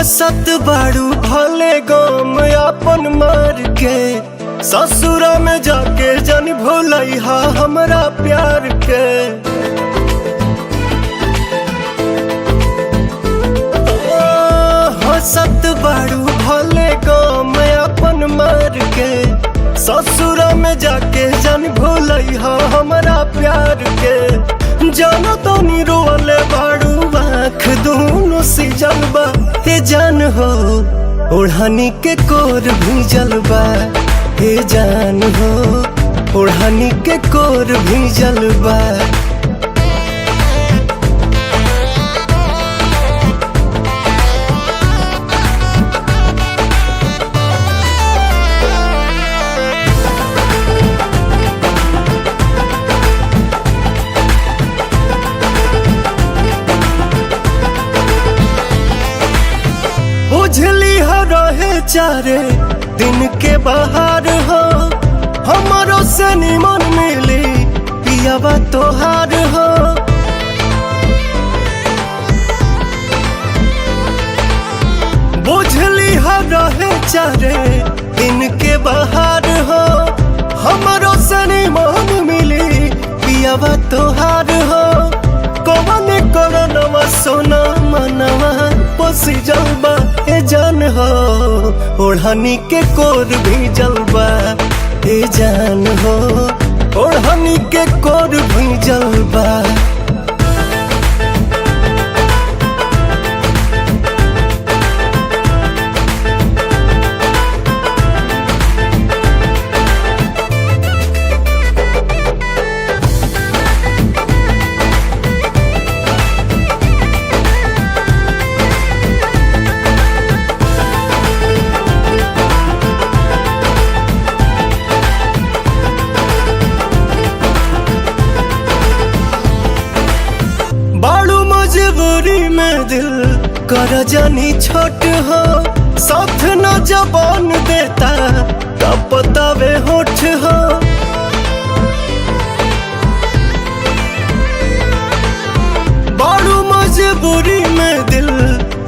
हंसत बाड़ू भले गम अपन मार के, ससुरा में जाके जन भूलैहा हमरा प्यार के। हंसत बाड़ू भले गम अपन मार के, ससुरा में जाके जन भूलैहा हमरा प्यार के। जानो तो नी रोले बाड़ू आँख दूनो सिजल बा, हे जान हो ओढ़नी के कोर भीजल बा, हे जान हो ओढ़नी के कोर भीजल बा। बुझली हो रहे चारे दिन के बाहर हो, हमारो से निमन मिली पियावा तोहार हो। बुझली हो रहे चारे दिन के बाहर हो, हमारो से निमन मिली पियावा तोहार हो। कौन करनवा सोना मनवा पोसी जलबा, हे जान हो ओढ़नी के कोर भी जलबा, हे जान हो ओढ़नी के कोर भी जलबा। मजबूरी में दिल कर जानी छोट हो, साथ न जबान देता तब बतावे होठ हो। बारू मजबूरी में दिल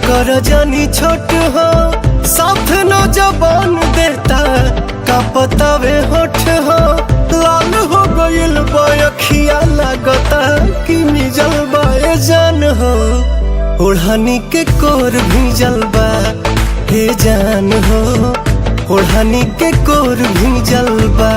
कर जानी छोट हो, साथ न जबान देता तब बतावे होठ हो। लाल हो गइल बयखिया लागता कि मिजल बाए जान हो ओढ़नी के कोर भीजल बा, हे जान हो ओढ़नी के कोर भीजल बा।